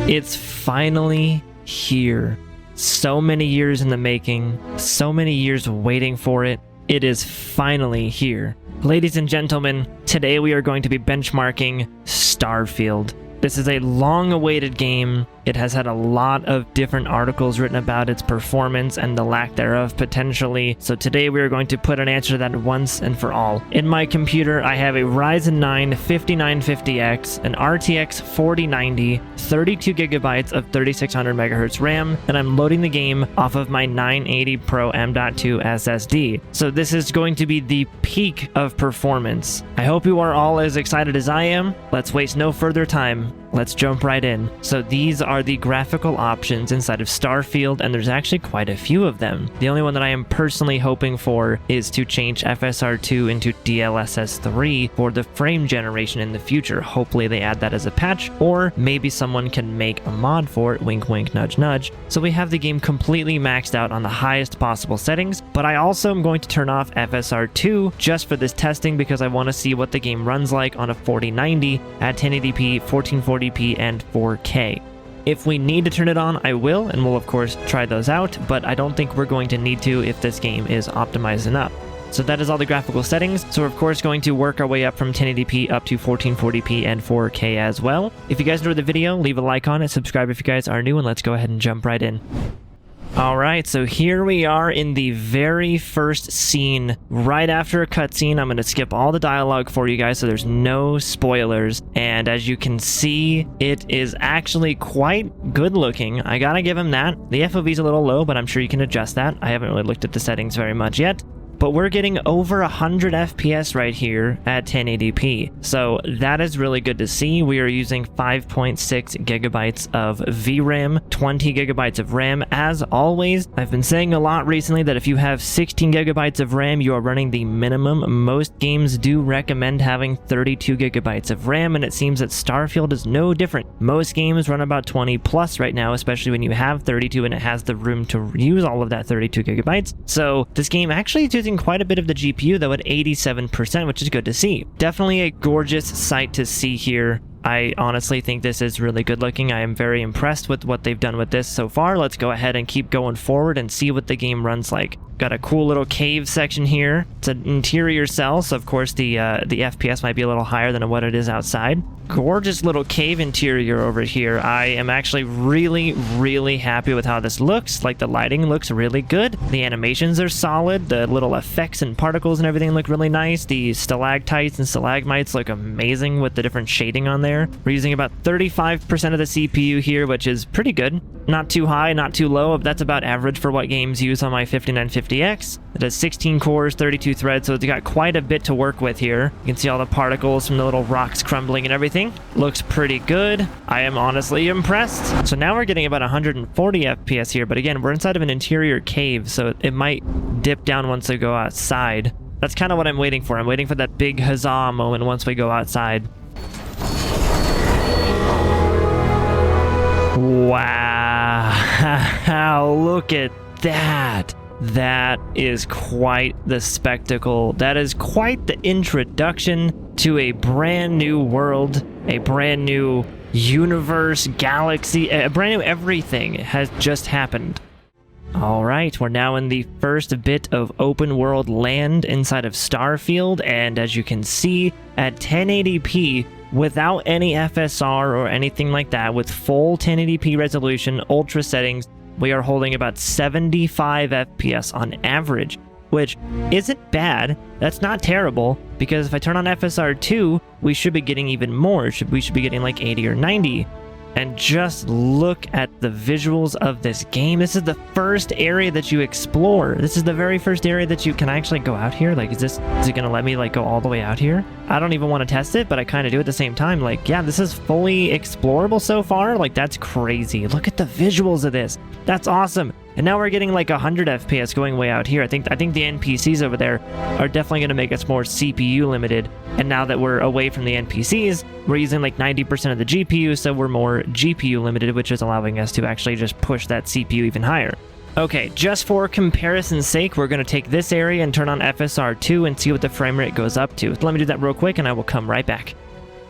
It's finally here. So many years in the making, so many years waiting for it. It is finally here. Ladies and gentlemen, today we are going to be benchmarking Starfield. This is a long-awaited game. It has had a lot of different articles written about its performance and the lack thereof potentially. So today we are going to put an answer to that once and for all. In my computer, I have a Ryzen 9 5950X, an RTX 4090, 32 gigabytes of 3600 megahertz RAM, and I'm loading the game off of my 980 Pro M.2 SSD. So this is going to be the peak of performance. I hope you are all as excited as I am. Let's waste no further time. Let's jump right in. So these are the graphical options inside of Starfield, and there's actually quite a few of them. The only one that I am personally hoping for is to change FSR2 into DLSS3 for the frame generation in the future. Hopefully they add that as a patch, or maybe someone can make a mod for it, wink wink nudge nudge. So we have the game completely maxed out on the highest possible settings, but I also am going to turn off FSR2 just for this testing because I want to see what the game runs like on a 4090 at 1080p, 1440p, and 4K. If we need to turn it on, I will, and we'll of course try those out, but I don't think we're going to need to if this game is optimized enough. So that is all the graphical settings. So we're of course going to work our way up from 1080p up to 1440p and 4K as well. If you guys enjoyed the video, leave a like on it, subscribe if you guys are new, and let's go ahead and jump right in. Alright, so here we are in the very first scene, right after a cutscene. I'm going to skip all the dialogue for you guys so there's no spoilers. And as you can see, it is actually quite good looking. I gotta give him that. The FOV is a little low, but I'm sure you can adjust that. I haven't really looked at the settings very much yet. But we're getting over 100 FPS right here at 1080p. So that is really good to see. We are using 5.6 gigabytes of VRAM, 20 gigabytes of RAM. As always, I've been saying a lot recently that if you have 16 gigabytes of RAM, you are running the minimum. Most games do recommend having 32 gigabytes of RAM, and it seems that Starfield is no different. Most games run about 20 plus right now, especially when you have 32 and it has the room to use all of that 32 gigabytes. So this game actually is using quite a bit of the GPU though at 87%, which is good to see. Definitely a gorgeous sight to see here. I honestly think this is really good looking. I am very impressed with what they've done with this so far. Let's go ahead and keep going forward and see what the game runs like. Got a cool little cave section here. It's an interior cell, so of course the FPS might be a little higher than what it is outside. Gorgeous little cave interior over here. I am actually really happy with how this looks. Like, the lighting looks really good. The animations are solid. The little effects and particles and everything look really nice. The stalactites and stalagmites look amazing with the different shading on there. We're using about 35% of the CPU here, which is pretty good. Not too high, not too low. That's about average for what games use on my 5950X. It has 16 cores, 32 threads, so it's got quite a bit to work with here. You can see all the particles from the little rocks crumbling and everything. Looks pretty good. I am honestly impressed. So now we're getting about 140 FPS here, but again, we're inside of an interior cave, so it might dip down once we go outside. That's kind of what I'm waiting for. I'm waiting for that big huzzah moment once we go outside. Wow, look at that. That is quite the spectacle. That is quite the introduction to a brand new world, a brand new universe, galaxy, a brand new everything has just happened. All right, we're now in the first bit of open world land inside of Starfield, and as you can see, at 1080p, without any FSR or anything like that, with full 1080p resolution, ultra settings, we are holding about 75 FPS on average, which isn't bad. That's not terrible, because if I turn on FSR2, we should be getting even more. We should be getting like 80 or 90. And just look at the visuals of this game. This is the first area that you explore. This is the very first area that you can actually go out here. Like, is it gonna let me like go all the way out here? I don't even want to test it, but I kind of do at the same time. Like, yeah, this is fully explorable so far. Like, that's crazy. Look at the visuals of this. That's awesome. And now we're getting like 100 FPS going way out here. I think the NPCs over there are definitely going to make us more CPU limited. And now that we're away from the NPCs, we're using like 90% of the GPU, so we're more GPU limited, which is allowing us to actually just push that CPU even higher. Okay, just for comparison's sake, we're going to take this area and turn on FSR2 and see what the frame rate goes up to. Let me do that real quick and I will come right back.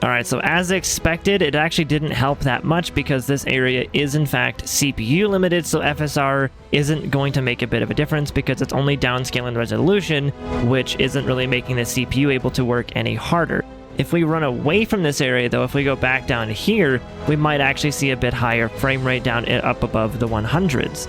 All right, so as expected, it actually didn't help that much because this area is in fact CPU limited, so FSR isn't going to make a bit of a difference because it's only downscaling resolution, which isn't really making the CPU able to work any harder. If we run away from this area though, if we go back down here, we might actually see a bit higher frame rate down up above the 100s.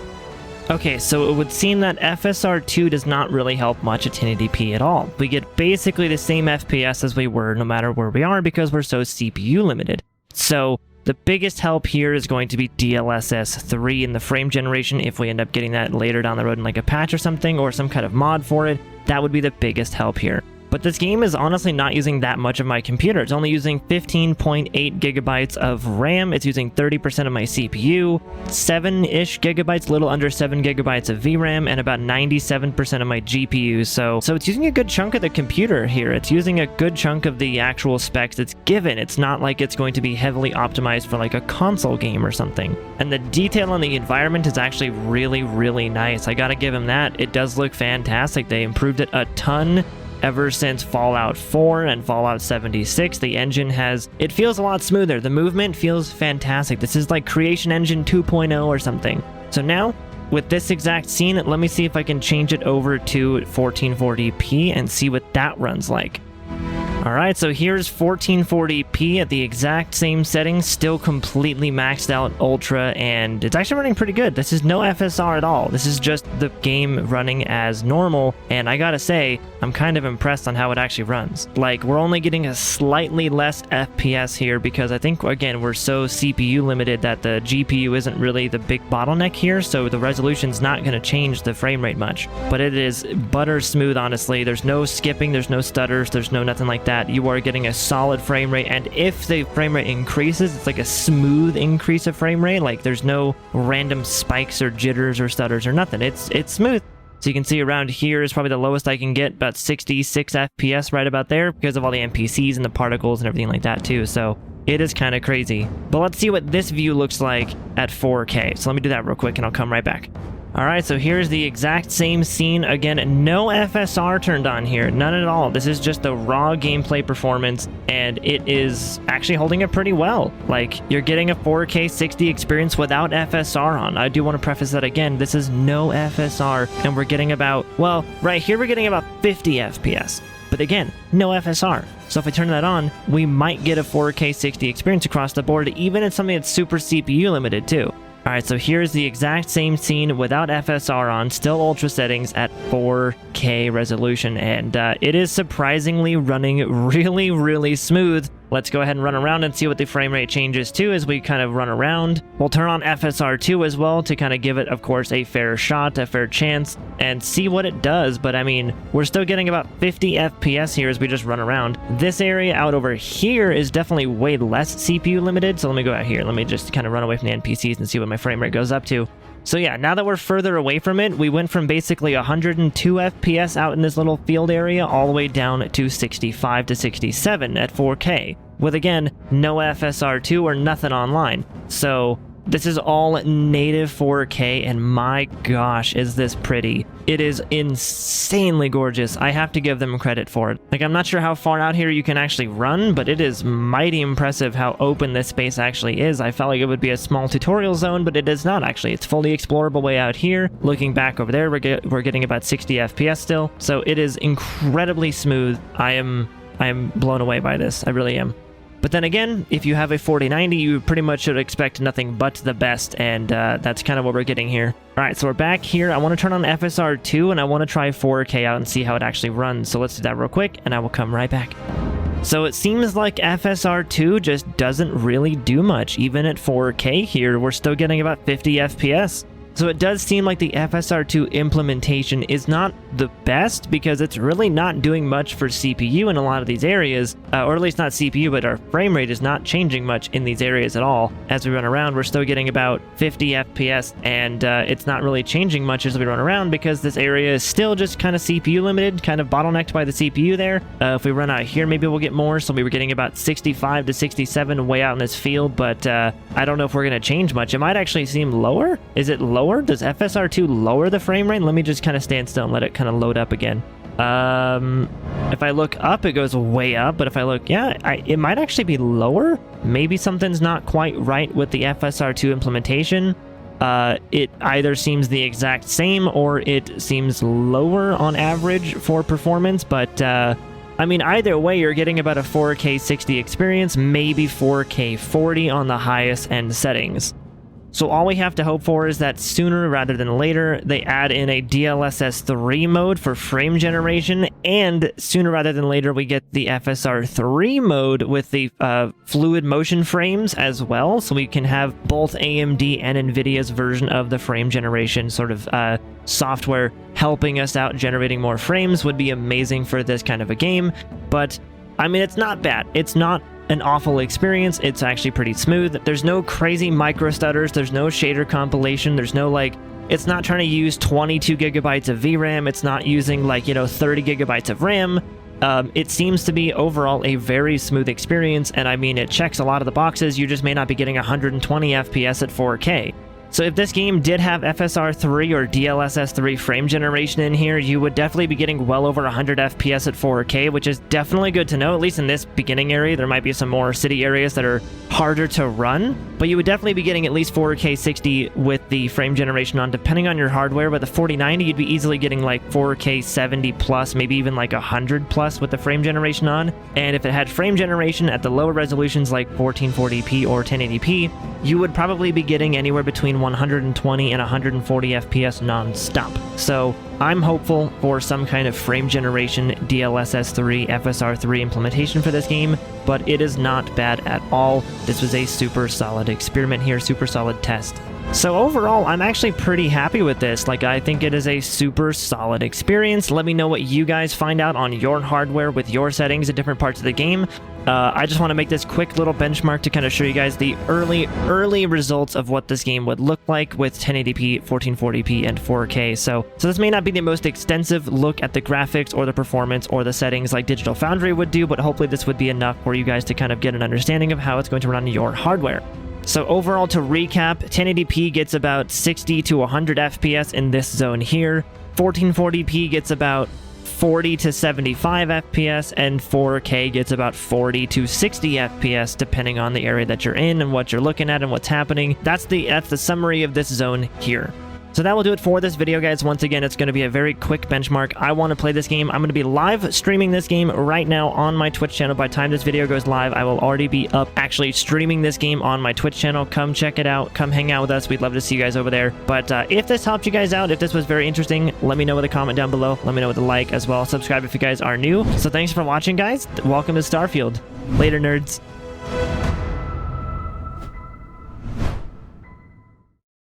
Okay, so it would seem that FSR2 does not really help much at 1080p at all. We get basically the same FPS as we were no matter where we are because we're so CPU limited. So the biggest help here is going to be DLSS 3 in the frame generation. If we end up getting that later down the road in like a patch or something or some kind of mod for it, that would be the biggest help here. But this game is honestly not using that much of my computer. It's only using 15.8 gigabytes of RAM. It's using 30% of my CPU, 7-ish gigabytes, little under 7 gigabytes of VRAM, and about 97% of my GPU. So it's using a good chunk of the computer here. It's using a good chunk of the actual specs it's given. It's not like it's going to be heavily optimized for like a console game or something. And the detail on the environment is actually really, really nice. I gotta give them that. It does look fantastic. They improved it a ton. Ever since Fallout 4 and Fallout 76, the engine it feels a lot smoother. The movement feels fantastic. This is like Creation Engine 2.0 or something. So now, with this exact scene, let me see if I can change it over to 1440p and see what that runs like. Alright, so here's 1440p at the exact same settings, still completely maxed out Ultra, and it's actually running pretty good. This is no FSR at all. This is just the game running as normal, and I gotta say, I'm kind of impressed on how it actually runs. Like, we're only getting a slightly less FPS here because I think, again, we're so CPU limited that the GPU isn't really the big bottleneck here, so the resolution's not gonna change the frame rate much. But it is butter smooth, honestly. There's no skipping, there's no stutters, there's no nothing like that. You are getting a solid frame rate, and if the frame rate increases, it's like a smooth increase of frame rate. Like there's no random spikes or jitters or stutters or nothing. It's smooth. So you can see around here is probably the lowest I can get, about 66 FPS right about there because of all the NPCs and the particles and everything like that too. So it is kind of crazy. But let's see what this view looks like at 4K. So let me do that real quick and I'll come right back. Alright, so here's the exact same scene. Again, no FSR turned on here. None at all. This is just the raw gameplay performance, and it is actually holding it pretty well. Like, you're getting a 4K 60 experience without FSR on. I do want to preface that again. This is no FSR, and we're getting about, well, right here we're getting about 50 FPS. But again, no FSR. So if I turn that on, we might get a 4K 60 experience across the board, even in something that's super CPU limited too. Alright, so here's the exact same scene without FSR on, still ultra settings at 4K resolution, and it is surprisingly running really, really smooth. Let's go ahead and run around and see what the frame rate changes to as we kind of run around. We'll turn on FSR2 as well to kind of give it, of course, a fair shot, a fair chance, and see what it does. But I mean, we're still getting about 50 FPS here as we just run around. This area out over here is definitely way less CPU limited. So let me go out here. Let me just kind of run away from the NPCs and see what my frame rate goes up to. So yeah, now that we're further away from it, we went from basically 102 FPS out in this little field area all the way down to 65 to 67 at 4K, with again, no FSR2 or nothing online. So this is all native 4K, and my gosh, is this pretty. It is insanely gorgeous. I have to give them credit for it. Like, I'm not sure how far out here you can actually run, but it is mighty impressive how open this space actually is. I felt like it would be a small tutorial zone, but it is not actually. It's fully explorable way out here. Looking back over there, we're getting about 60 FPS still. So it is incredibly smooth. I am blown away by this. I really am. But then again, if you have a 4090, you pretty much should expect nothing but the best, and that's kind of what we're getting here. Alright, so we're back here. I want to turn on FSR2, and I want to try 4K out and see how it actually runs. So let's do that real quick, and I will come right back. So it seems like FSR2 just doesn't really do much. Even at 4K here, we're still getting about 50 FPS. So it does seem like the FSR2 implementation is not the best because it's really not doing much for CPU in a lot of these areas, or at least not CPU, but our frame rate is not changing much in these areas at all. As we run around, we're still getting about 50 FPS, and it's not really changing much as we run around because this area is still just kind of CPU limited, kind of bottlenecked by the CPU there. If we run out here, maybe we'll get more, so we were getting about 65 to 67 way out in this field, but I don't know if we're going to change much. It might actually seem lower. Is it lower? Does FSR2 lower the frame rate? Let me just kind of stand still and let it kind of load up again. If I look up, it goes way up, but if I look, it might actually be lower. Maybe something's not quite right with the FSR2 implementation. It either seems the exact same or it seems lower on average for performance, but I mean, either way, you're getting about a 4K 60 experience, maybe 4K 40 on the highest end settings. So all we have to hope for is that sooner rather than later, they add in a DLSS 3 mode for frame generation, and sooner rather than later, we get the FSR 3 mode with the fluid motion frames as well, so we can have both AMD and NVIDIA's version of the frame generation sort of software helping us out generating more frames would be amazing for this kind of a game. But I mean, it's not bad. It's not an awful experience. It's actually pretty smooth. There's no crazy micro stutters. There's no shader compilation. There's no it's not trying to use 22 gigabytes of VRAM. It's not using 30 gigabytes of RAM. It seems to be overall a very smooth experience, and I mean, it checks a lot of the boxes. You just may not be getting 120 FPS at 4K. So if this game did have FSR 3 or DLSS 3 frame generation in here, you would definitely be getting well over 100 FPS at 4K, which is definitely good to know, at least in this beginning area. There might be some more city areas that are harder to run, but you would definitely be getting at least 4K 60 with the frame generation on, depending on your hardware. With the 4090, you'd be easily getting 4K 70 plus, maybe even 100 plus with the frame generation on. And if it had frame generation at the lower resolutions like 1440p or 1080p, you would probably be getting anywhere between 120 and 140 FPS non-stop. So I'm hopeful for some kind of frame generation DLSS 3, FSR 3 implementation for this game, but it is not bad at all. This was a super solid experiment here, super solid test. So overall, I'm actually pretty happy with this. I think it is a super solid experience. Let me know what you guys find out on your hardware with your settings at different parts of the game. I just want to make this quick little benchmark to kind of show you guys the early results of what this game would look like with 1080p, 1440p, and 4K. So this may not be the most extensive look at the graphics or the performance or the settings like Digital Foundry would do, but hopefully this would be enough for you guys to kind of get an understanding of how it's going to run on your hardware. So overall, to recap, 1080p gets about 60 to 100 FPS in this zone here. 1440p gets about 40 to 75 FPS, and 4K gets about 40 to 60 FPS, depending on the area that you're in and what you're looking at and what's happening. That's the summary of this zone here. So that will do it for this video, guys. Once again, it's going to be a very quick benchmark. I want to play this game. I'm going to be live streaming this game right now on my Twitch channel. By the time this video goes live, I will already be up actually streaming this game on my Twitch channel. Come check it out. Come hang out with us. We'd love to see you guys over there. But if this helped you guys out, if this was very interesting, let me know with a comment down below. Let me know with a like as well. Subscribe if you guys are new. So thanks for watching, guys. Welcome to Starfield. Later, nerds.